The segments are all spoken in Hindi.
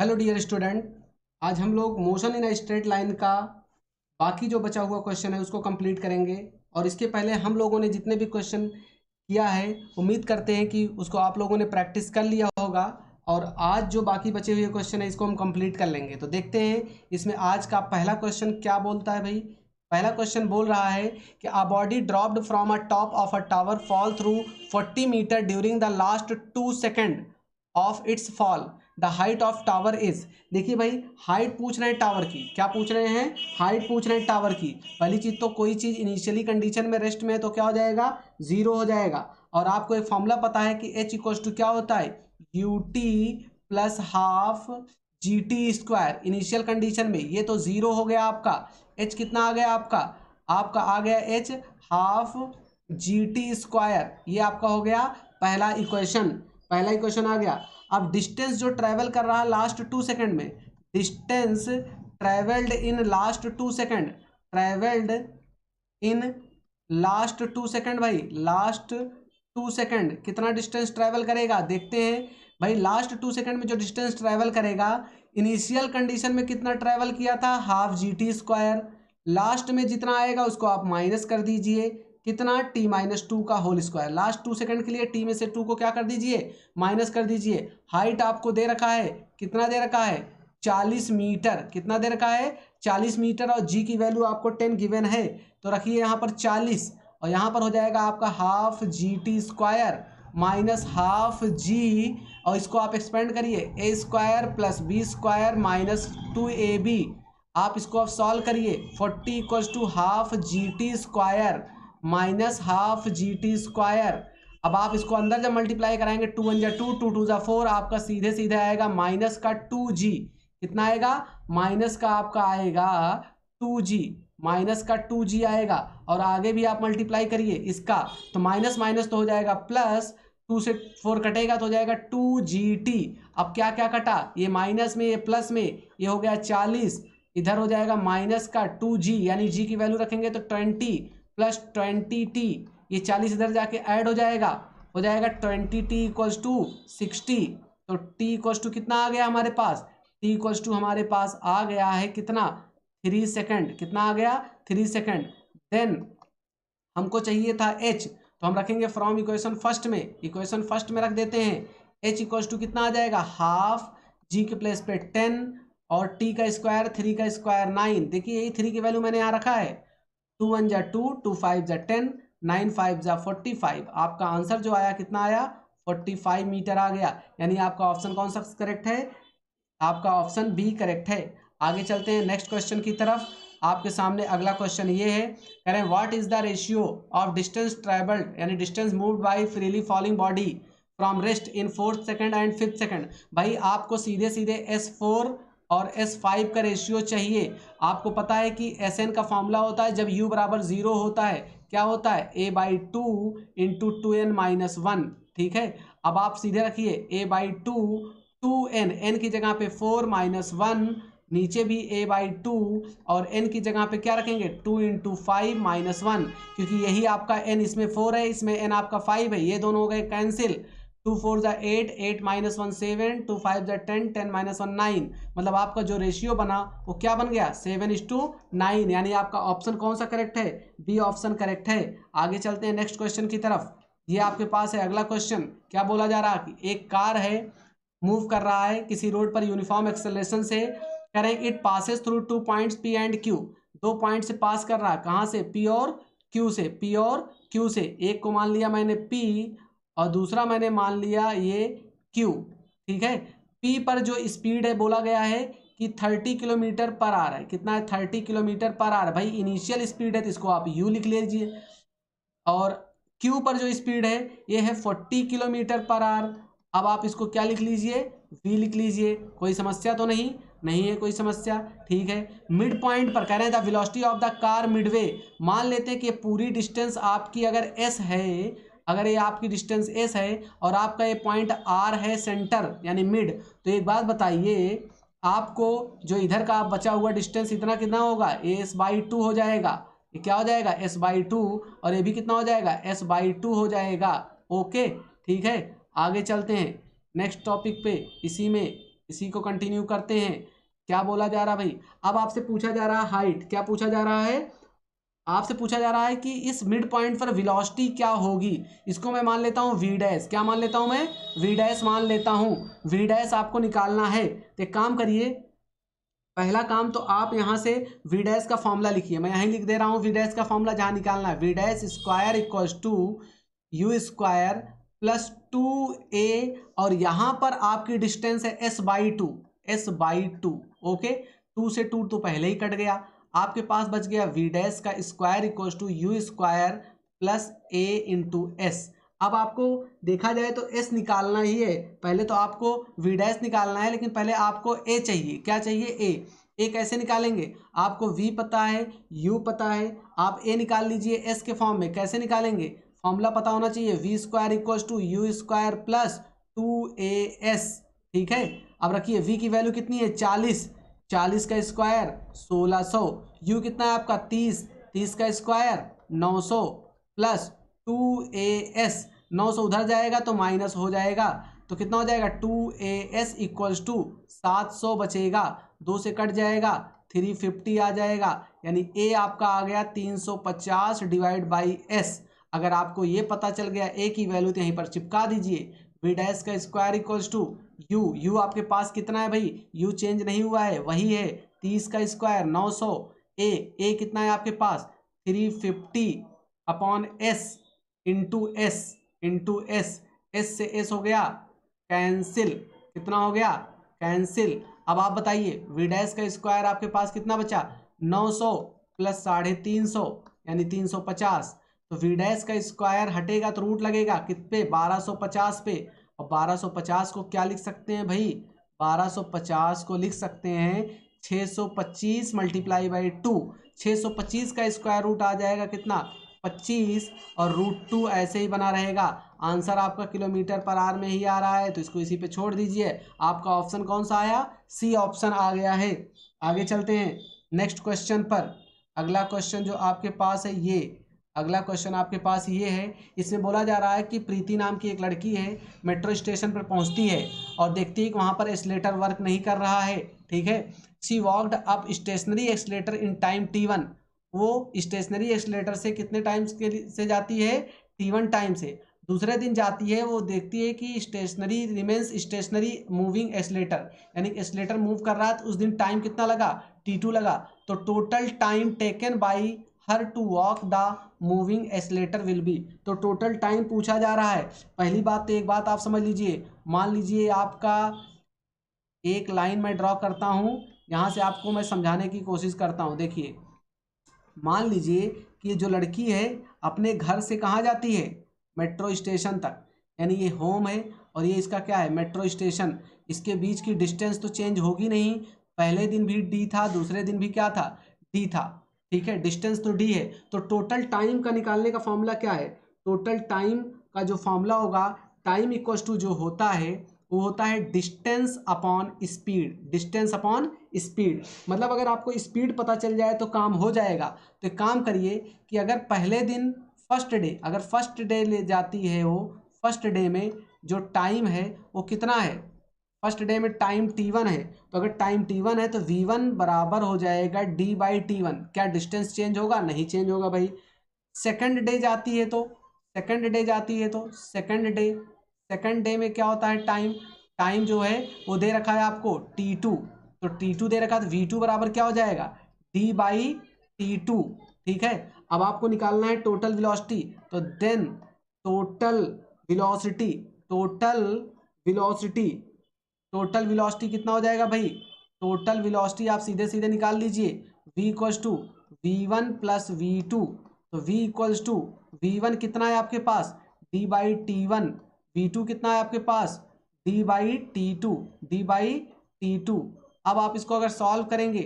हेलो डियर स्टूडेंट, आज हम लोग motion in a straight line का बाकी जो बचा हुआ क्वेश्चन है उसको कंप्लीट करेंगे। और इसके पहले हम लोगों ने जितने भी क्वेश्चन किया है उम्मीद करते हैं कि उसको आप लोगों ने प्रैक्टिस कर लिया होगा। और आज जो बाकी बचे हुए क्वेश्चन है इसको हम कंप्लीट कर लेंगे। तो देखते हैं इसमें आज का पहला क्वेश्चन क्या बोलता है। भाई पहला क्वेश्चन बोल रहा है कि a body dropped from a top of a tower fall through 40 metre during the last 2 second of its fall, the height of tower is. देखिए भाई, हाइट पूछ रहे हैं टावर की। क्या पूछ रहे हैं? हाइट पूछ रहे हैं टावर की। पहली चीज तो कोई चीज इनिशियली कंडीशन में रेस्ट में है तो क्या हो जाएगा? जीरो हो जाएगा। और आपको एक फॉर्मूला पता है कि एच इक्वल टू क्या होता है? U T plus half g t square. Initial condition में ये तो जीरो हो गया आपका। एच कितना आ गया आपका? आपका आ गया H half g t square. ये आपका हो गया पहला इक्वेशन। पहला इक्वेशन आ गया। अब डिस्टेंस जो ट्रेवल कर रहा है लास्ट 2 सेकंड में, distance travelled in last 2 second, travelled in last 2 second. भाई लास्ट 2 सेकंड कितना डिस्टेंस ट्रेवल करेगा देखते हैं। भाई लास्ट 2 सेकंड में जो डिस्टेंस ट्रेवल करेगा, इनिशियल कंडीशन में कितना ट्रेवल किया था? Half g t square. Last में जितना आएगा उसको आप माइनस कर दीजिए। कितना? टी माइनस टू का होल स्क्वायर। लास्ट 2 सेकंड के लिए टी में से 2 को क्या कर दीजिए? माइनस कर दीजिए। हाइट आपको दे रखा है, कितना दे रखा है? 40 मीटर। कितना दे रखा है? 40 मीटर। और जी की वैल्यू आपको 10 गिवन है तो रखिए यहाँ पर 40। और यहाँ पर हो जाएगा आपका half g t square minus half g, और इसको आप एक्सपेंड करिए, a square plus b square minus 2ab। आप इसको आप सॉल्व करिए। 40 equals to half g t square minus half g t square. अब आप इसको अंदर जब मल्टीप्लाई कराएंगे, 2 1 जा 2, 2 2 जा 4, आपका सीधे सीधे आएगा माइनस का 2g। कितना आएगा? माइनस का आपका आएगा 2g, माइनस का 2g आएगा। और आगे भी आप मल्टीप्लाई करिए इसका, तो माइनस माइनस तो हो जाएगा प्लस, 2 से 4 कटेगा तो हो जाएगा 2gt। अब क्या क्या कटा? ये माइनस में, ये प्लस में, ये हो गया 40, इधर हो जाएगा माइनस का 2g, यानी g की वैल्यू रखेंगे तो 20 प्लस 20t। ये 40 इधर जाके ऐड हो जाएगा 20t इक्वल्स टू 60। तो t इक्वल्स टू कितना आ गया हमारे पास? t इक्वल्स टू हमारे पास आ गया है कितना? 3 सेकंड। कितना आ गया? 3 सेकंड। देन हमको चाहिए था h, तो हम रखेंगे फ्रॉम इक्वेशन फर्स्ट में। इक्वेशन फर्स्ट में रख देते हैं। h इक्वल्स टू कितना आ जाएगा? हाफ g के प्लेस पे 10 और t का स्क्वायर, 3 का स्क्वायर 9। देखिए यही 3 की वैल्यू मैंने यहाँ रखा है। 2 1 जा 2, 2 5 जा 10, 9 5 जा 45। आपका आंसर जो आया कितना आया? 45 मीटर आ गया। यानी आपका ऑप्शन कौन सा करेक्ट है? आपका ऑप्शन बी करेक्ट है। आगे चलते हैं नेक्स्ट क्वेश्चन की तरफ। आपके सामने अगला क्वेश्चन ये है, कह रहे हैं what is the ratio of distance travelled, यानी distance moved by freely falling body from rest in 4th second and 5th second. भाई आपको सीधे सीधे S4 और S5 का रेशियो चाहिए। आपको पता है कि Sn का फॉर्मूला होता है जब u बराबर 0 होता है, क्या होता है? a/2 into 2n-1। ठीक है, अब आप सीधे रखिए a/2 2n, n की जगह पे 4 - 1, नीचे भी a/2 और n की जगह पे क्या रखेंगे? 2 × 5 - 1, क्योंकि यही आपका n इसमें 4 है, इसमें n आपका 5 है। ये दोनों हो गए कैंसिल। 2 4 जा 8, 8 - 1 7, 2 5 जा 10, 10 - 1 9। मतलब आपका जो रेशियो बना वो क्या बन गया? 7:9। यानी आपका ऑप्शन कौन सा करेक्ट है? बी ऑप्शन करेक्ट है। आगे चलते हैं नेक्स्ट क्वेश्चन की तरफ। ये आपके पास है अगला क्वेश्चन। क्या बोला जा रहा है कि एक कार है, मूव कर रहा है किसी रोड पर यूनिफॉर्म एक्सेलरेशन से। कह रहे हैं it passes through 2 points P and Q। 2 point से पास कर रहा है। कहाँ से? P और Q से। P और Q से। एक को मान लिया मैंने P और दूसरा मैंने मान लिया ये Q। ठीक है, P पर जो स्पीड है बोला गया है कि 30 किलोमीटर पर आवर है। कितना है? 30 किलोमीटर पर आवर। भाई इनिशियल स्पीड है तो इसको आप U लिख लीजिए। और Q पर जो स्पीड है ये है 40 किलोमीटर पर आवर। अब आप इसको क्या लिख लीजिए? V लिख लीजिए। कोई समस्या तो नहीं? नहीं है कोई समस्या। ठीक है, मिड पॉइंट पर कह रहे हैं the velocity of the car Midway. मान लेते हैं कि पूरी डिस्टेंस आपकी अगर S है, अगर ये आपकी डिस्टेंस S है और आपका ये पॉइंट R है सेंटर यानी मिड, तो एक बात बताइए, आपको जो इधर का बचा हुआ डिस्टेंस इतना कितना होगा? S/2 हो जाएगा। ये क्या हो जाएगा? S/2। और ये भी कितना हो जाएगा? S/2 हो जाएगा। ओके, ठीक है, आगे चलते हैं नेक्स्ट टॉपिक पे। इसी में इसी को कंटिन्यू करते हैं। क्या बोला जा रहा भाई, अब आपसे पूछा जा रहा है हाइट। क्या पूछा जा रहा है, आपसे पूछा जा रहा है कि इस मिड पॉइंट पर वेलोसिटी क्या होगी। इसको मैं मान लेता हूँ वी डैश। क्या मान लेता हूँ मैं, वी डैश मान लेता हूँ। वी डैश आपको निकालना है तो एक काम करिए, पहला काम तो आप यहाँ से वी डैश का फॉर्मूला लिखिए। मैं यहीं लिख दे रहा हूँ वी डैश का फॉर्मूला, जहाँ निकालना है v dash square equals to u square plus 2a, और यहाँ पर आपकी डिस्टेंस है s/2, s/2। ओके, 2 से 2 तो पहले ही कट गया, आपके पास बच गया वी डैश का square equals to u square plus a into s. अब आपको देखा जाए तो s निकालना ही है, पहले तो आपको v डैश निकालना है, लेकिन पहले आपको a चाहिए। क्या चाहिए, a कैसे निकालेंगे, आपको v पता है, u पता है, आप a निकाल लीजिए s के फॉर्म में। कैसे निकालेंगे, फॉर्मूला पता होना चाहिए, v square equals to u square plus 2as। ठीक है, अब रखिए v की वैल्यू कितनी है 40, 40 का स्क्वायर 1600, u कितना है आपका 30, 30 का स्क्वायर 900 प्लस 2as, 900 उधर जाएगा तो माइनस हो जाएगा, तो कितना हो जाएगा 2as इक्वल्स टू 700 बचेगा, 2 से कट जाएगा 350 आ जाएगा, यानी a आपका आ गया 350 डिवाइड बाई s। अगर आपको ये पता चल गया a की वैल्यू तो यहीं पर चिपका दीजिए, v डैश का स्क्वायर इक्वल्स टू u आपके पास कितना है भाई, u चेंज नहीं हुआ है, वही है 30 का स्क्वायर 900, a कितना है आपके पास 350 upon s into S, S से एस हो गया कैंसिल, कितना हो गया कैंसिल। अब आप बताइए वी डैश का स्क्वायर आपके पास कितना बचा 900 प्लस 350 यानी 350, तो वी डैश का स्क्वायर हटेगा तो रूट लगेगा कित पे 1250 पे, और 1250 को क्या लिख सकते हैं भाई, 1250 को लिख सकते हैं 625 मल्टीप्लाई बाई 2, 625 का स्क्वायर रूट आ जाएगा कितना 25, और √2 ऐसे ही बना रहेगा। आंसर आपका किलोमीटर पर आवर में ही आ रहा है, तो इसको इसी पे छोड़ दीजिए। आपका ऑप्शन कौन सा आया, सी ऑप्शन आ गया है। आगे चलते हैं नेक्स्ट क्वेश्चन पर। अगला क्वेश्चन जो आपके पास है ये, अगला क्वेश्चन आपके पास ये है, इसमें बोला जा रहा है कि प्रीति नाम की एक लड़की है, मेट्रो स्टेशन पर पहुंचती है और देखती है कि वहां पर एस्केलेटर वर्क नहीं कर रहा है। ठीक है, she walked up stationary escalator in time t1, वो स्टेशनरी एस्केलेटर से कितने टाइम्स के से जाती है t1 टाइम से। दूसरे दिन जाती है, वो देखती है कि stationary remains stationary moving escalator, यानी एस्केलेटर मूव कर रहा है, तो उस दिन टाइम कितना लगा t2 लगा। तो total time taken by her to walk the moving escalator will be, तो टोटल टाइम पूछा जा रहा है। पहली बात तो एक बात आप समझ लीजिए, मान लीजिए आपका एक लाइन में ड्रॉ करता हूँ, यहाँ से आपको मैं समझाने की कोशिश करता हूँ। देखिए, मान लीजिए कि ये जो लड़की है अपने घर से कहाँ जाती है, मेट्रो स्टेशन तक, यानी ये होम है और ये इसका क्या है मेट्रो स्टेशन। इसके बीच की डिस्टेंस तो चेंज होगी नहीं, पहले दिन भी डी था, दूसरे दिन भी क्या था डी था। ठीक है, डिस्टेंस तो डी है, तो टोटल टाइम का निकालने का फॉर्मूला क्या है, टोटल टाइम का जो फॉर्मूला होगा, टाइम इक्वल्स टू जो होता है वो होता है distance upon speed, distance upon speed. मतलब अगर आपको स्पीड पता चल जाए तो काम हो जाएगा। तो एक काम करिए कि अगर पहले दिन फर्स्ट डे, अगर फर्स्ट डे ले जाती है वो, फर्स्ट डे में जो टाइम है वो कितना है, फर्स्ट डे में टाइम t1 है, तो अगर टाइम t1 है तो v1 बराबर हो जाएगा d/t1। क्या डिस्टेंस चेंज होगा, नहीं चेंज होगा भाई। सेकंड डे जाती है तो, सेकंड डे जाती है तो सेकंड डे में क्या होता है टाइम, टाइम जो है वो दे रखा है आपको t2, तो t2 दे रखा है, तो v2 बराबर क्या हो जाएगा d/t2। ठीक है, अब आपको निकालना है टोटल वेलोसिटी, तो then total velocity, total velocity, total velocity कितना हो जाएगा भाई, टोटल वेलोसिटी आप सीधे सीधे निकाल लीजिए, v equals to v1 plus v2, तो v इक्वल्स टू v1 कितना है आपके पास d/t1, v2 कितना है आपके पास d/t2, d/t2। अब आप इसको अगर सॉल्व करेंगे,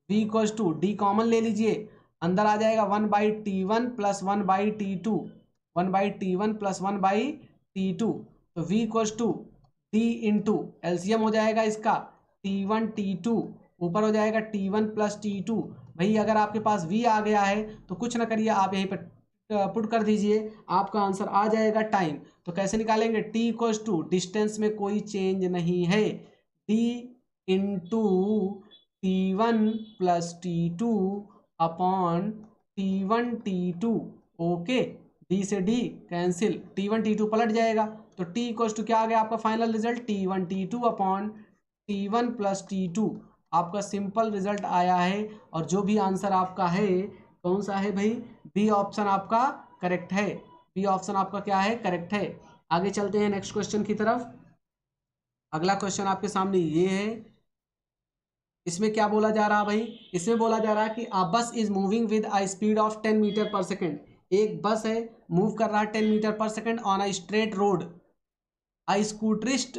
v equals to d common ले लीजिए, अंदर आ जाएगा 1/t1 plus 1/t2, 1/t1 plus 1/t2, तो v equals to d into LCM हो जाएगा इसका t1 t2, ऊपर हो जाएगा t1 प्लस t2। भाई अगर आपके पास v आ गया है तो कुछ ना करिए, आप यहीं पर पुट कर दीजिए, आपका आंसर आ जाएगा टाइम। तो कैसे निकालेंगे, t इक्वल्स टू डिस्टेंस में कोई चेंज नहीं है, d into T1 plus T2 upon T1 T2। Okay, D से डी कैंसिल, T1 T2 पलट जाएगा तो T इक्वल टू क्या आ गया आपका final result, T1 T2 upon T1 plus T2। आपका सिंपल रिजल्ट आया है और जो भी आंसर आपका है कौन सा है भाई, बी ऑप्शन आपका करेक्ट है। बी ऑप्शन आपका क्या है, करेक्ट है। आगे चलते हैं नेक्स्ट क्वेश्चन की तरफ। अगला क्वेश्चन आपके सामने ये है, इसमें क्या बोला जा रहा है भाई, इसमें बोला जा रहा है कि a bus is moving with a speed of 10 metre per second. एक बस है, मूव कर रहा है 10 metre per second on a straight road. A scooterist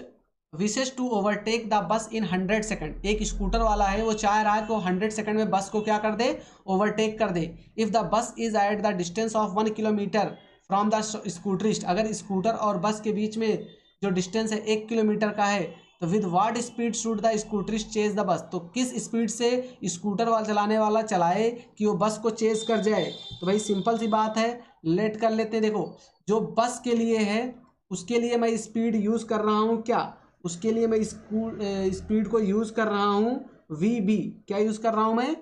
wishes to overtake the bus in 100 second. एक स्कूटर वाला है, वो चाह रहा है कि वो 100 सेकेंड में बस को क्या कर दे, ओवरटेक कर दे। If the bus is at the distance of 1 kilometre from the scooterist. अगर स्कूटर और बस के बीच में जो डिस्टेंस है 1 किलोमीटर का है, तो with what speed should the scooterist chase the bus. तो किस स्पीड से स्कूटर वाला चलाने वाला चलाए कि वो बस को चेज कर जाए। तो भाई सिंपल सी बात है, लेट कर लेते हैं। देखो, जो बस के लिए है उसके लिए मैं स्पीड यूज़ कर रहा हूँ क्या, उसके लिए मैं स्पीड को यूज़ कर रहा हूँ VB। क्या यूज़ कर रहा हूँ मैं,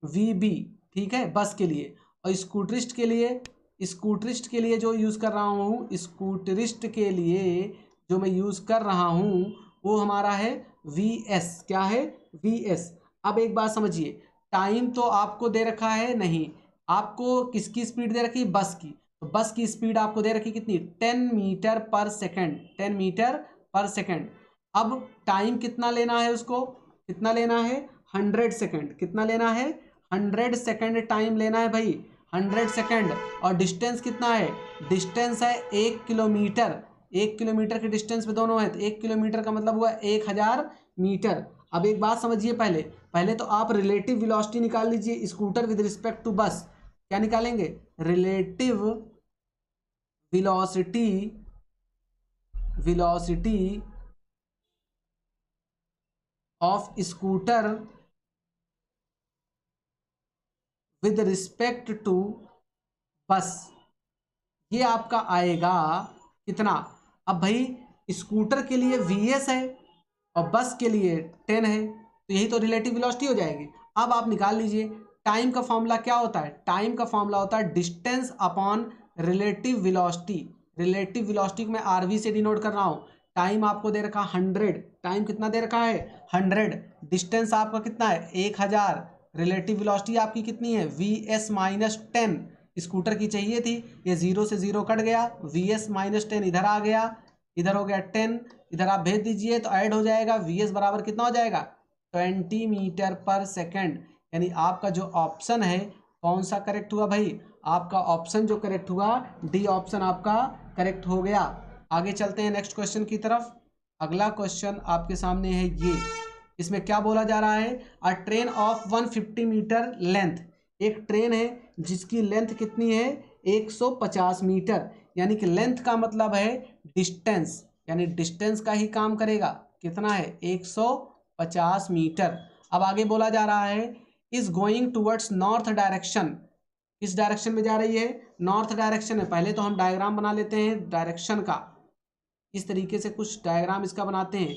VB, ठीक है, बस के लिए। और स्कूटरिस्ट के लिए, स्कूटरिस्ट के लिए जो यूज़ कर रहा हूँ, स्कूटरिस्ट के लिए जो मैं यूज़ कर रहा हूँ वो हमारा है VS। क्या है, VS। अब एक बात समझिए, टाइम तो आपको दे रखा है नहीं, आपको किसकी स्पीड दे रखी है, बस की। तो बस की स्पीड आपको दे रखी कितनी, 10 metre per second, 10 metre per second. अब टाइम कितना लेना है उसको, कितना लेना है, 100 सेकेंड। कितना लेना है, 100 सेकेंड टाइम लेना है भाई, 100 सेकेंड। और डिस्टेंस कितना है, डिस्टेंस है 1 किलोमीटर। 1 किलोमीटर के डिस्टेंस पे दोनों है, तो 1 किलोमीटर का मतलब हुआ 1000 मीटर। अब एक बात समझिए, पहले पहले तो आप रिलेटिव वेलोसिटी निकाल लीजिए scooter with respect to bus. क्या निकालेंगे, relative velocity, velocity of scooter with respect to bus. ये आपका आएगा कितना। अब भाई स्कूटर के लिए VS है और बस के लिए 10 है, तो यही तो रिलेटिव वेलोसिटी हो जाएगी। अब आप निकाल लीजिए, टाइम का फॉर्मूला क्या होता है, टाइम का फॉर्मूला होता है distance upon relative velocity. Relative velocity को मैं RV से डिनोट कर रहा हूँ। टाइम आपको दे रखा 100, टाइम कितना दे रखा है 100, डिस्टेंस आपका कितना है 1000, रिलेटिव वेलोसिटी आपकी कितनी है VS माइनस 10। स्कूटर की चाहिए थी, ये 0 से 0 कट गया, VS माइनस 10 इधर आ गया, इधर हो गया 10, इधर आप भेज दीजिए तो ऐड हो जाएगा। VS बराबर कितना हो जाएगा, 20 मीटर पर सेकेंड। यानी आपका जो ऑप्शन है कौन सा करेक्ट हुआ भाई, आपका ऑप्शन जो करेक्ट हुआ डी ऑप्शन आपका करेक्ट हो गया। आगे चलते हैं नेक्स्ट क्वेश्चन की तरफ। अगला क्वेश्चन आपके सामने है ये, इसमें क्या बोला जा रहा है, a train of 150 metre length. एक ट्रेन है जिसकी लेंथ कितनी है 150 मीटर। यानी कि लेंथ का मतलब है डिस्टेंस, यानी डिस्टेंस का ही काम करेगा। कितना है 150 मीटर। अब आगे बोला जा रहा है is going towards north direction. किस डायरेक्शन में जा रही है, नॉर्थ डायरेक्शन में। पहले तो हम डायग्राम बना लेते हैं डायरेक्शन का, इस तरीके से कुछ डायग्राम इसका बनाते हैं।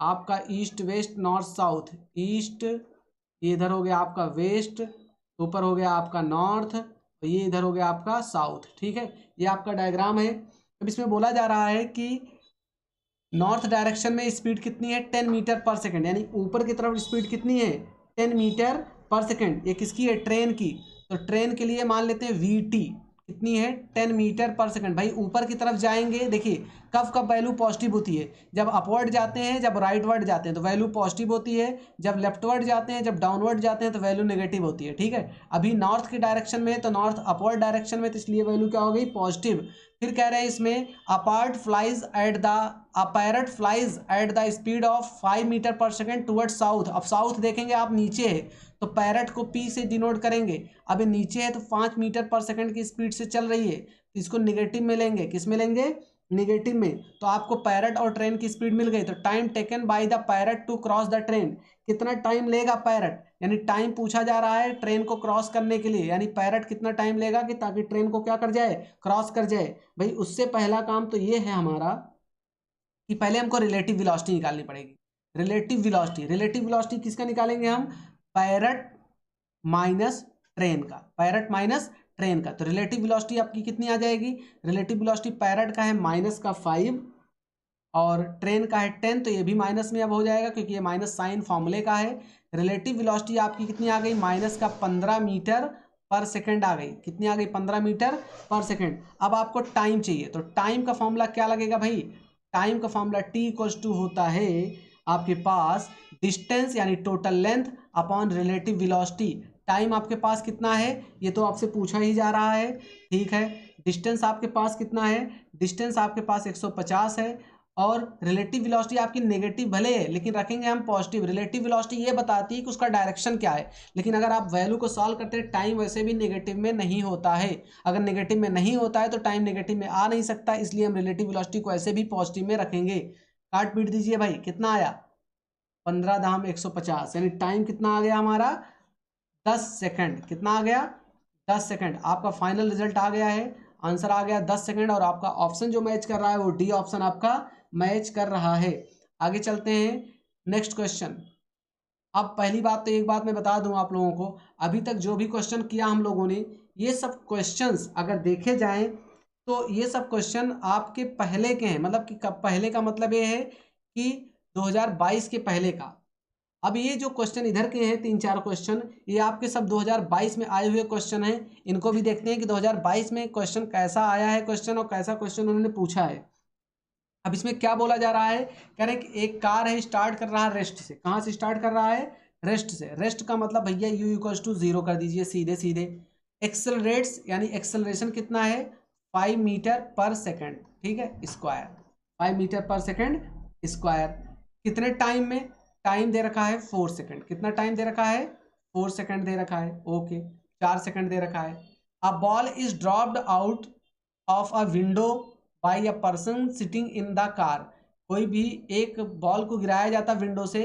आपका east west north south, east ये इधर हो गया आपका वेस्ट, ऊपर हो गया आपका नॉर्थ, और ये इधर हो गया आपका साउथ। ठीक है, ये आपका डायग्राम है। अब इसमें बोला जा रहा है कि नॉर्थ डायरेक्शन में स्पीड कितनी है 10 मीटर पर सेकेंड, यानी ऊपर की तरफ स्पीड कितनी है 10 मीटर पर सेकेंड। ये किसकी है, ट्रेन की। तो ट्रेन के लिए मान लेते हैं VT कितनी है 10 मीटर पर सेकेंड। भाई ऊपर की तरफ जाएंगे, देखिए कब कब वैल्यू पॉजिटिव होती है, जब अपवर्ड जाते हैं, जब राइटवर्ड जाते हैं तो वैल्यू पॉजिटिव होती है, जब लेफ्टवर्ड जाते हैं, जब डाउनवर्ड जाते हैं तो वैल्यू नेगेटिव होती है। ठीक है, अभी नॉर्थ की डायरेक्शन में, तो नॉर्थ अपवर्ड डायरेक्शन में, तो इसलिए वैल्यू क्या हो गई पॉजिटिव। फिर कह रहे हैं इसमें apart flies at the a parrot flies at the speed of 5 metre per second toward south. अब साउथ देखेंगे आप नीचे है तो पैरट को P से डिनोट करेंगे। अब ये नीचे है तो 5 मीटर पर सेकेंड की स्पीड से चल रही है, तो इसको निगेटिव में लेंगे। किस में लेंगे, निगेटिव में। तो आपको पैरट और ट्रेन की स्पीड मिल गई। तो time taken by the parrot to cross the train, कितना टाइम लेगा पैरट, यानी टाइम पूछा जा रहा है ट्रेन को क्रॉस करने के लिए, यानी पैरट कितना टाइम लेगा कि ताकि ट्रेन को क्या कर जाए, क्रॉस कर जाए। भाई उससे पहला काम तो ये है हमारा कि पहले हमको रिलेटिव वेलोसिटी निकालनी पड़ेगी। रिलेटिव वेलोसिटी, रिलेटिव वेलोसिटी किसका निकालेंगे हम, पैरेट माइनस ट्रेन का, पैरेट माइनस ट्रेन का। तो रिलेटिव वेलोसिटी आपकी कितनी आ जाएगी, रिलेटिव वेलोसिटी पैरेट का है -5 और ट्रेन का है 10, तो ये भी माइनस में अब हो जाएगा क्योंकि ये माइनस साइन फॉर्मूले का है। रिलेटिव वेलोसिटी आपकी कितनी आ गई, -15 मीटर पर सेकंड आ गई, कितनी आ गई, 15 मीटर पर सेकंड। अब आपको टाइम चाहिए, तो टाइम का फॉर्मूला क्या लगेगा भाई, टाइम का फॉर्मूला T होता है आपके पास डिस्टेंस यानी total length upon relative velocity. Time आपके पास कितना है, ये तो आपसे पूछा ही जा रहा है, ठीक है। डिस्टेंस आपके पास कितना है, डिस्टेंस आपके पास 150 है और रिलेटिव वेलोसिटी आपकी नेगेटिव भले है लेकिन रखेंगे हम पॉजिटिव। रिलेटिव वेलोसिटी ये बताती है कि उसका डायरेक्शन क्या है, लेकिन अगर आप वैल्यू को सॉल्व करते हैं टाइम वैसे भी नेगेटिव में नहीं होता है। अगर नेगेटिव में नहीं होता है तो टाइम नेगेटिव में आ नहीं सकता, इसलिए हम रिलेटिव वेलोसिटी को ऐसे भी पॉजिटिव में रखेंगे। काट पीट दीजिए भाई, कितना आया, 15 दाम 150, यानी टाइम कितना आ गया हमारा 10 सेकंड। कितना आ गया, 10 सेकंड। आपका फाइनल रिजल्ट आ गया है, आंसर आ गया 10 सेकंड और आपका ऑप्शन जो मैच कर रहा है वो डी ऑप्शन आपका मैच कर रहा है। आगे चलते हैं नेक्स्ट क्वेश्चन। अब पहली बात तो एक बात मैं बता दूं आप लोगों को, अभी तक जो भी क्वेश्चन किया हम लोगों ने, ये सब क्वेश्चंस अगर देखे जाएं तो ये सब क्वेश्चन आपके पहले के हैं, मतलब कि पहले का मतलब ये है कि 2022 के पहले का। अब ये जो क्वेश्चन इधर के हैं 3-4 क्वेश्चन, ये आपके सब 2022 में आए हुए क्वेश्चन हैं। इनको भी देखते हैं कि 2022 में क्वेश्चन कैसा आया है क्वेश्चन और कैसा क्वेश्चन उन्होंने पूछा है। अब इसमें क्या बोला जा रहा है, कह रहे कि एक कार है, स्टार्ट कर रहा है रेस्ट से। कहाँ से स्टार्ट कर रहा है, रेस्ट से। रेस्ट का मतलब भैया u=0 कर दीजिए सीधे सीधे। एक्सेलरेट्स यानी एक्सेलरेशन कितना है, 5 मीटर पर सेकंड, ठीक है, स्क्वायर, 5 मीटर पर सेकंड स्क्वायर। कितने टाइम में, टाइम दे रखा है 4 सेकंड। कितना टाइम दे रखा है, 4 सेकंड दे रखा है, ओके, 4 सेकंड दे रखा है। A ball is dropped out of a window by a person sitting in the car. कोई भी एक बॉल को गिराया जाता विंडो से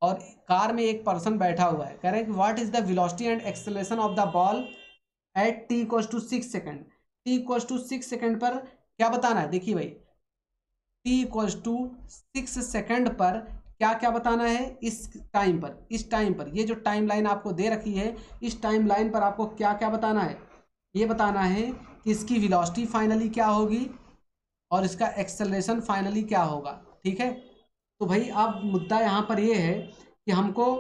और कार में एक पर्सन बैठा हुआ है। कह रहे हैं कि what is the velocity and acceleration of the ball at t=6 second. t=6 second पर क्या बताना है, देखिए भाई t=6 सेकंड पर क्या क्या बताना है, इस टाइम पर, इस टाइम पर ये जो टाइम लाइन आपको दे रखी है, इस टाइम लाइन पर आपको क्या क्या बताना है, ये बताना है कि इसकी वेलोसिटी फाइनली क्या होगी और इसका एक्सेलरेशन फाइनली क्या होगा, ठीक है। तो भाई अब मुद्दा यहाँ पर ये है कि हमको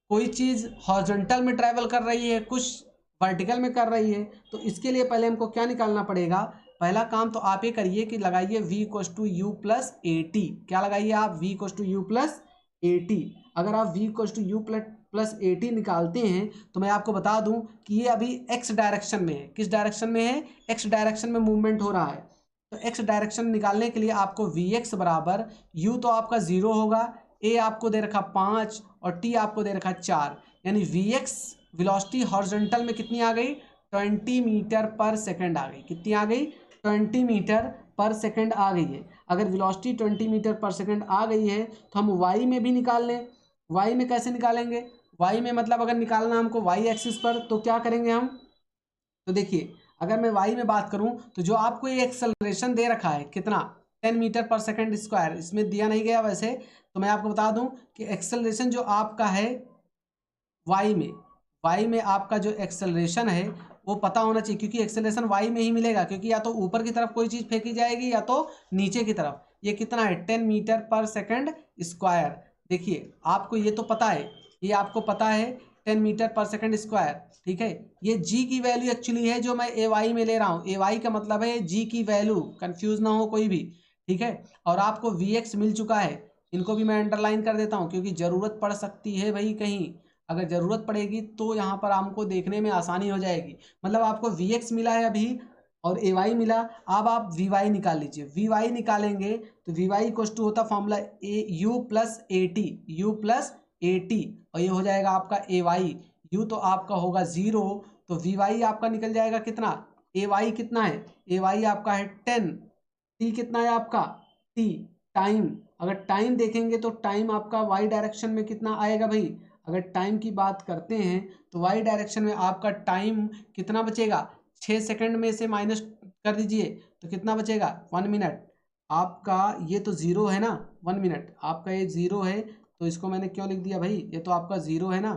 कोई चीज़ हॉरिजॉन्टल में ट्रैवल कर रही है, कुछ वर्टिकल में कर रही है, तो इसके लिए पहले हमको क्या निकालना पड़ेगा, पहला काम तो आप ये करिए कि लगाइए v=u+at। क्या लगाइए आप, v=u+at। अगर आप v=u+at निकालते हैं तो मैं आपको बता दूं कि ये अभी x डायरेक्शन में है। किस डायरेक्शन में है, x डायरेक्शन में मूवमेंट हो रहा है। तो x डायरेक्शन निकालने के लिए आपको vx बराबर, u तो आपका 0 होगा, a आपको दे रखा 5 और t आपको दे रखा 4, यानी vx वेलोसिटी हॉरिजॉन्टल में कितनी आ गई, 20 मीटर पर सेकंड आ गई। कितनी आ गई, 20 मीटर पर सेकंड आ गई है। अगर वेलोसिटी 20 मीटर पर सेकंड आ गई है तो हम y में भी निकाल लें। y में कैसे निकालेंगे, y में मतलब अगर निकालना हमको y एक्सिस पर तो क्या करेंगे हम, तो देखिए अगर मैं y में बात करूं तो जो आपको ये एक्सेलरेशन दे रखा है कितना, 10 मीटर पर सेकंड स्क्वायर, इसमें दिया नहीं गया वैसे, तो मैं आपको बता दूं कि एक्सेलरेशन जो आपका है y में आपका जो एक्सेलरेशन है वो पता होना चाहिए, क्योंकि एक्सेलरेशन y में ही मिलेगा, क्योंकि या तो ऊपर की तरफ कोई चीज़ फेंकी जाएगी या तो नीचे की तरफ। ये कितना है, 10 मीटर पर सेकंड स्क्वायर। देखिए आपको ये तो पता है, ये आपको पता है 10 मीटर पर सेकंड स्क्वायर, ठीक है। ये g की वैल्यू एक्चुअली है जो मैं ay में ले रहा हूँ, ay का मतलब है g की वैल्यू, कंफ्यूज ना हो कोई भी, ठीक है। और आपको vx मिल चुका है, इनको भी मैं अंडरलाइन कर देता हूँ क्योंकि ज़रूरत पड़ सकती है भाई, कहीं अगर ज़रूरत पड़ेगी तो यहाँ पर हमको देखने में आसानी हो जाएगी। मतलब आपको vx मिला है अभी और ay मिला, अब आप vy निकाल लीजिए। vy निकालेंगे तो vy होता फॉर्मूला u+at, और ये हो जाएगा आपका ay। u तो आपका होगा 0, तो vy आपका निकल जाएगा कितना, ay कितना है, ay आपका है 10, t कितना है आपका, t टाइम। अगर टाइम देखेंगे तो टाइम आपका y डायरेक्शन में कितना आएगा भाई, अगर टाइम की बात करते हैं तो y डायरेक्शन में आपका टाइम कितना बचेगा, 6 सेकंड में से माइनस कर दीजिए तो कितना बचेगा, 1 मिनट। आपका ये तो 0 है ना, 1 मिनट, आपका ये 0 है तो इसको मैंने क्यों लिख दिया भाई, ये तो आपका 0 है ना,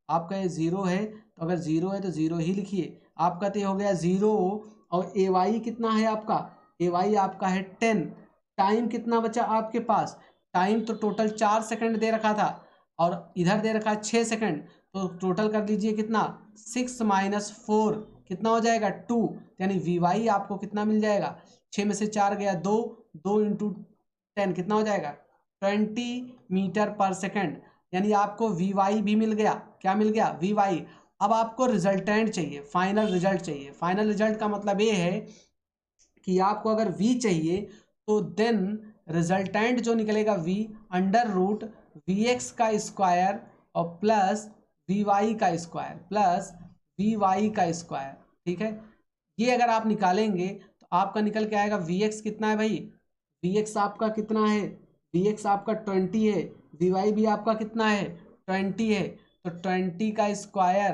आपका ये 0 है तो अगर 0 है तो 0 ही लिखिए। आपका तो ये हो गया 0 और ए वाई कितना है आपका, ए वाई आपका है 10। टाइम कितना बचा आपके पास, टाइम तो टोटल 4 सेकंड दे रखा था और इधर दे रखा है 6 सेकंड, तो टोटल कर लीजिए कितना 6 माइनस 4 कितना हो जाएगा 2, यानी वी वाई आपको कितना मिल जाएगा, 6 में से 4 गया 2, 2 इंटू 10 कितना हो जाएगा 20 मीटर पर सेकंड, यानी आपको वी वाई भी मिल गया। क्या मिल गया, वी वाई। अब आपको रिजल्टेंट चाहिए, फाइनल रिजल्ट चाहिए। फाइनल रिजल्ट का मतलब ये है कि आपको अगर v चाहिए तो देन रिजल्टेंट जो निकलेगा v under root v x का स्क्वायर और प्लस वी वाई का स्क्वायर प्लस वी वाई का स्क्वायर। ठीक है, ये अगर आप निकालेंगे तो आपका निकल के आएगा वी एक्स कितना है भाई, वी एक्स आपका कितना है, वी एक्स आपका 20 है, वी वाई भी आपका कितना है 20 है, तो 20 का स्क्वायर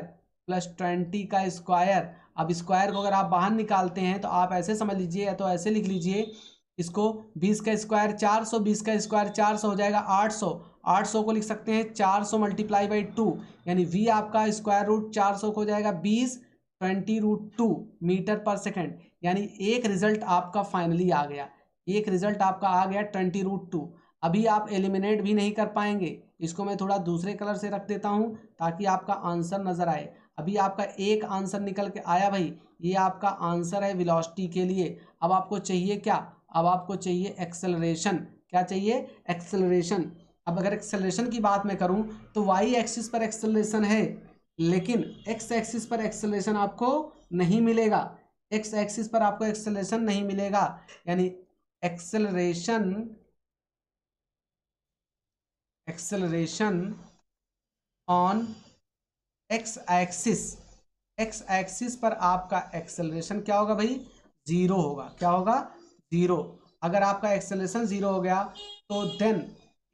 प्लस 20 का स्क्वायर। अब स्क्वायर को अगर आप बाहर निकालते हैं तो आप ऐसे समझ लीजिए, या तो ऐसे लिख लीजिए इसको, 20 का स्क्वायर 400, 20 का स्क्वायर 400 हो जाएगा 800, 800 को लिख सकते हैं 400 मल्टीप्लाई बाई 2, यानी v आपका स्क्वायर रूट 400 को हो जाएगा 20 मीटर पर सेकंड, यानी एक रिजल्ट आपका फाइनली आ गया, एक रिजल्ट आपका आ गया 20 √2। अभी आप एलिमिनेट भी नहीं कर पाएंगे, इसको मैं थोड़ा दूसरे कलर से रख देता हूँ ताकि आपका आंसर नजर आए। अभी आपका एक आंसर निकल के आया भाई, ये आपका आंसर है वेलोसिटी के लिए। अब आपको चाहिए क्या, अब आपको चाहिए एक्सेलरेशन। क्या चाहिए, एक्सेलरेशन। अब अगर एक्सेलरेशन की बात मैं करूं तो वाई एक्सिस पर एक्सेलरेशन है, लेकिन एक्स एक्सिस पर एक्सेलरेशन आपको नहीं मिलेगा, एक्स एक्सिस पर आपको एक्सेलरेशन नहीं मिलेगा, यानी acceleration on x axis, x axis पर आपका एक्सेलरेशन क्या होगा भाई, 0 होगा। क्या होगा, 0। अगर आपका एक्सेलरेशन 0 हो गया तो देन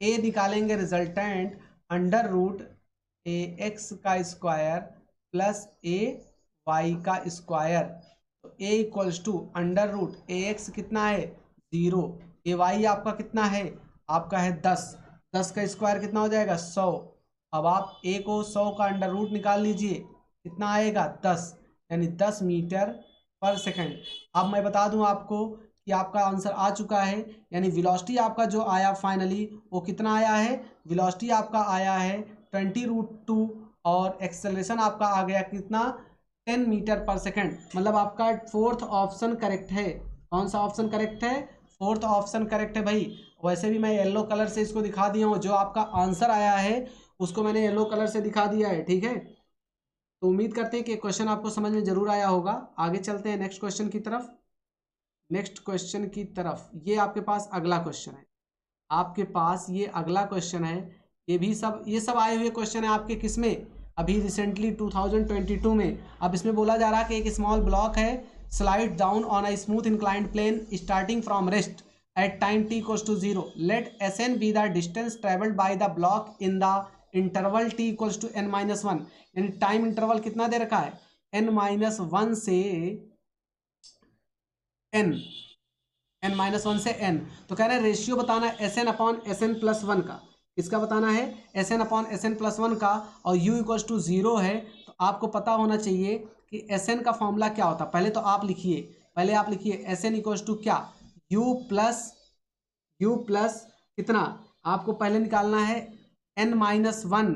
ए निकालेंगे resultant under root a x का स्क्वायर प्लस ए वाई का स्क्वायर, तो a equals to under root a x कितना है 0, ए वाई आपका कितना है, आपका है 10, 10 का स्क्वायर कितना हो जाएगा 100। अब आप ए को 100 का अंडर रूट निकाल लीजिए, कितना आएगा 10, यानी 10 मीटर पर सेकंड। अब मैं बता दूं आपको कि आपका आंसर आ चुका है, यानी वेलोसिटी आपका जो आया फाइनली वो कितना आया है, वेलोसिटी आपका आया है 20 √2 और एक्सेलरेशन आपका आ गया कितना 10 मीटर पर सेकंड। मतलब आपका फोर्थ ऑप्शन करेक्ट है। कौन सा ऑप्शन करेक्ट है, फोर्थ ऑप्शन करेक्ट है भाई। वैसे भी मैं येलो कलर से इसको दिखा दिया हूँ, जो आपका आंसर आया है उसको मैंने येलो कलर से दिखा दिया है। ठीक है, तो उम्मीद करते हैं कि क्वेश्चन आपको समझ में जरूर आया होगा। आगे चलते हैं नेक्स्ट क्वेश्चन की तरफ। नेक्स्ट क्वेश्चन की तरफ, ये आपके पास अगला क्वेश्चन है, आपके पास ये अगला क्वेश्चन है। ये सब आए हुए क्वेश्चन है आपके किस में, अभी रिसेंटली 2022 में। अब इसमें बोला जा रहा है कि एक स्मॉल ब्लॉक है, slide down on a smooth inclined plane starting from rest at time t equals to 0, let Sn be the distance traveled by the block in the interval t equals to n-1, यानी टाइम इंटरवल कितना दे रखा है n-1 से n-1 से n। तो कह रहे हैं रेशियो बताना है Sn/Sn+1 का, इसका बताना है Sn/Sn+1 का, और u इक्वल्स टू 0 है। तो आपको पता होना चाहिए कि Sn का फॉर्मूला क्या होता है। पहले आप लिखिए Sn इक्वल्स टू क्या, u प्लस कितना, आपको पहले निकालना है n-1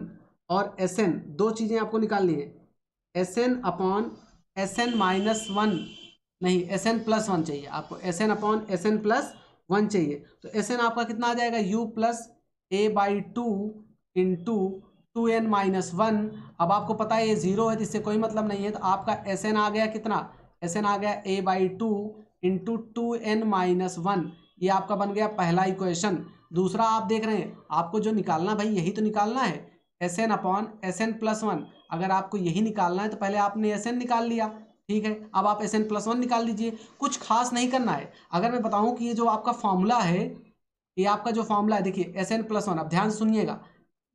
और Sn, दो चीजें आपको निकालनी है, Sn/Sn-1 नहीं, Sn+1 चाहिए आपको, Sn/Sn+1 चाहिए। तो Sn आपका कितना आ जाएगा, u plus a/2 into 2n-1। अब आपको पता है ये 0 है तो इससे कोई मतलब नहीं है, तो आपका Sn आ गया कितना, Sn आ गया a/2 इंटू 2n-1। ये आपका बन गया पहला इक्वेशन। दूसरा आप देख रहे हैं, आपको जो निकालना भाई यही तो निकालना है, Sn/Sn+1। अगर आपको यही निकालना है तो पहले आपने Sn निकाल लिया, ठीक है। अब आप Sn+1 निकाल लीजिए, कुछ खास नहीं करना है। अगर मैं बताऊं कि ये जो आपका फॉर्मूला है, ये आपका जो फॉर्मूला है देखिए Sn+1, अब ध्यान सुनिएगा,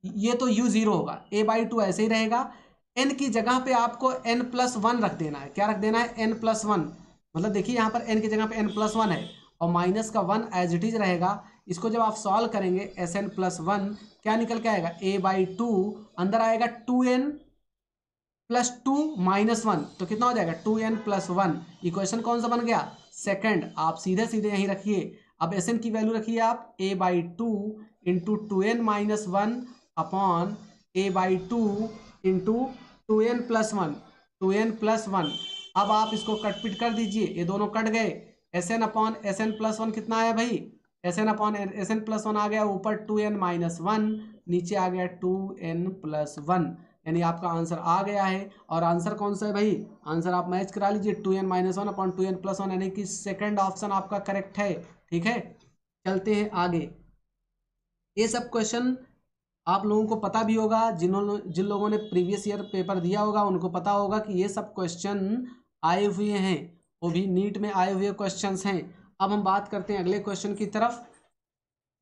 ये तो u0 होगा, a/2 ऐसे ही रहेगा, n की जगह पे आपको n+1 रख देना है। क्या रख देना है, n+1। मतलब देखिए यहाँ पर n की जगह पे n+1 है और माइनस का 1 एज इट इज रहेगा, इसको जब आप सॉल्व करेंगे Sn प्लस 1 क्या निकल के आएगा a/2, अंदर आएगा 2n प्लस 2 माइनस 1, तो कितना हो जाएगा 2n प्लस 1। इक्वेशन कौन सा बन गया सेकंड। आप सीधे सीधे यहीं रखिए, अब Sn की वैल्यू रखिए आप a/2 into 2n minus 1 upon a/2 into 2n plus 1, 2n plus 1। अब आप इसको कटपिट कर दीजिए, ये दोनों कट गए। Sn अपॉन Sn प्लस 1 कितना आया भाई, Sn अपॉन Sn प्लस 1 आ गया ऊपर 2n माइनस 1, नीचे आ गया 2n प्लस 1, यानी आपका आंसर आ गया है। और आंसर कौन सा है भाई, आंसर आप मैच करा लीजिए 2n minus 1 upon 2n plus 1, यानी कि सेकंड ऑप्शन आपका करेक्ट है। ठीक है, चलते हैं आगे। ये सब क्वेश्चन आप लोगों को पता भी होगा, जिन लोगों ने प्रीवियस ईयर पेपर दिया होगा उनको पता होगा कि ये सब क्वेश्चन आए हुए हैं, वो भी नीट में आए हुए क्वेश्चंस हैं। अब हम बात करते हैं अगले क्वेश्चन की तरफ।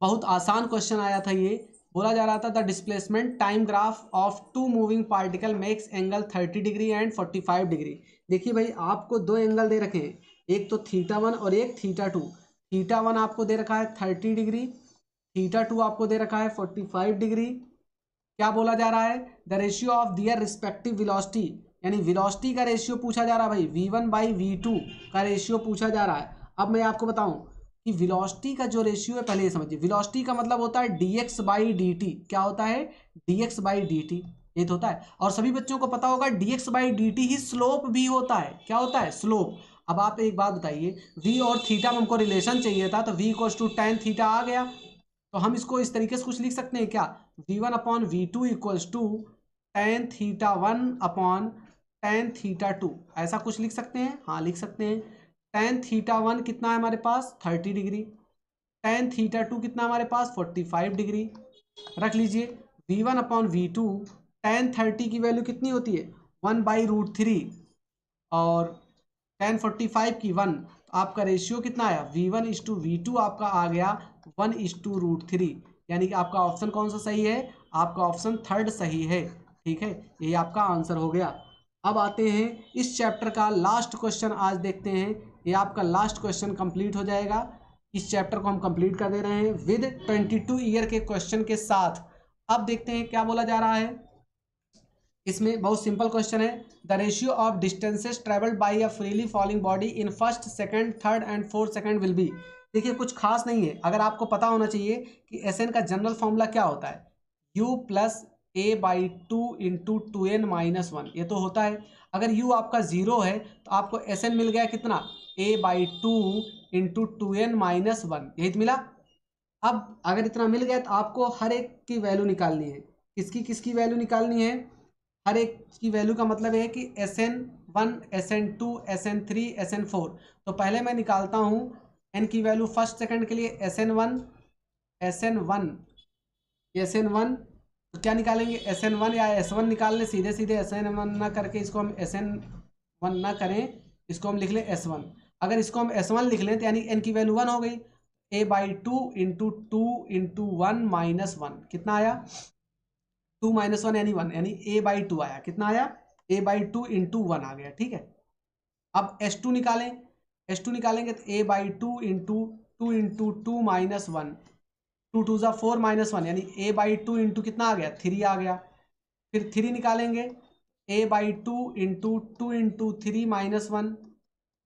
बहुत आसान क्वेश्चन आया था ये। बोला जा रहा था the displacement time graph of two moving particle makes angle 30 degree and 45 degree. देखिए भाई, आपको दो एंगल दे रखे हैं, एक तो θ1 और एक θ2। θ1 आपको दे रखा है 30 डिग्री, θ2 आपको दे रखा है 45 डिग्री। क्या बोला जा रहा है, the ratio of their respective velocity, यानी वेलोसिटी का रेशियो पूछा जा रहा है भाई, v1/v2 का रेशियो पूछा जा रहा है। अब मैं आपको बताऊं कि वेलोसिटी का जो रेशियो है, पहले ये समझिए, वेलोसिटी का मतलब होता है dx/dt। क्या होता है dx/dt, ये तो होता है। और सभी बच्चों को पता होगा dx/dt ही स्लोप भी होता है। क्या होता है स्लोप। अब आप एक बात बताइए, v और थीटा में हमको रिलेशन चाहिए था, तो v equals to tan theta आ गया। तो हम इसको इस तरीके से कुछ लिख सकते हैं क्या, v1 upon v2 equals to tan θ1 upon tan θ2, ऐसा कुछ लिख सकते हैं। हाँ लिख सकते हैं। tan θ1 कितना है हमारे पास 30 डिग्री, tan θ2 कितना हमारे पास 45 डिग्री। रख लीजिए v1 अपॉन v2, tan 30 की वैल्यू कितनी होती है 1/√3 और tan 45 की 1, तो आपका रेशियो कितना आया v1:v2 आपका आ गया 1:√3, यानी कि आपका ऑप्शन कौन सा सही है, आपका ऑप्शन थर्ड सही है। ठीक है, यही आपका आंसर हो गया। अब आते हैं इस चैप्टर का लास्ट क्वेश्चन, आज देखते हैं। ये आपका लास्ट क्वेश्चन कंप्लीट हो जाएगा। इस चैप्टर को हम कंप्लीट कर दे रहे हैं विद 22 ईयर के क्वेश्चन के साथ। अब देखते हैं क्या बोला जा रहा है इसमें। बहुत सिंपल क्वेश्चन है, the ratio of distances travelled by a freely falling body in first second third and fourth second will be. देखिए कुछ खास नहीं है, अगर आपको पता होना चाहिए कि Sn का जनरल फॉर्मूला क्या होता है, u plus a/2 into 2n minus 1, ये तो होता है। अगर u आपका 0 है तो आपको Sn मिल गया कितना a/2 इंटू 2n माइनस 1, यही तो मिला। अब अगर इतना मिल गया तो आपको हर एक की वैल्यू निकालनी है। किसकी किसकी वैल्यू निकालनी है, हर एक की वैल्यू का मतलब है कि Sn1 Sn2 Sn3 Sn4। तो पहले मैं निकालता हूँ n की वैल्यू फर्स्ट सेकंड के लिए Sn1 Sn1। तो क्या निकालेंगे Sn1 या S1 निकाल लें, सीधे सीधे Sn1 ना करके इसको हम Sn1 ना करें, इसको हम लिख लें S1। अगर इसको हम S1 लिख लें तो यानी n की वैल्यू 1 हो गई, a/2 इंटू 2 इंटू 1 माइनस 1 कितना आया 2 माइनस 1 यानी 1, यानी a/2 आया। कितना आया a/2 इंटू 1 आ गया। ठीक है, अब S2 निकालें, S2 निकालेंगे तो a/2 इंटू 2 इंटू 2 माइनस 1, 2 2 ज़ा 4 माइनस 1, यानी a/2 इंटू कितना आ गया 3 आ गया। फिर 3 निकालेंगे a/2 इंटू 2 इंटू 3 माइनस 1,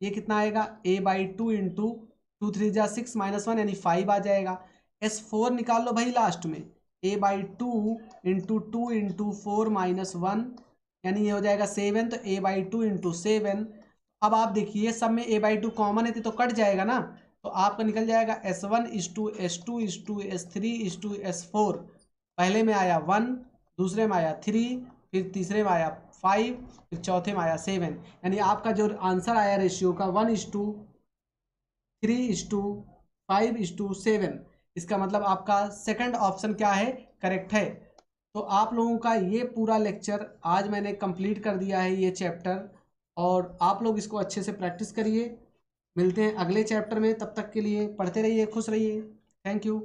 ये कितना आएगा a/2 इंटू 2 3 ज़ा 6 माइनस 1, यानी 5 आ जाएगा। S4 निकाल लो भाई लास्ट में, a/2 इंटू 2 इंटू 4 माइनस 1, यानी ये हो जाएगा 7, तो a/2 इंटू 7। अब आप देखिए सब में a/2 कॉमन है तो कट जाएगा ना, तो आपका निकल जाएगा S1:S2:S3:S4। पहले में आया 1, दूसरे में आया 3, फिर तीसरे में आया 5, फिर चौथे में आया 7, यानी आपका जो आंसर आया रेशियो का 1:3:5:7। इसका मतलब आपका सेकंड ऑप्शन क्या है करेक्ट है। तो आप लोगों का ये पूरा लेक्चर आज मैंने कंप्लीट कर दिया है ये चैप्टर, और आप लोग इसको अच्छे से प्रैक्टिस करिए। मिलते हैं अगले चैप्टर में, तब तक के लिए पढ़ते रहिए, खुश रहिए। Thank you.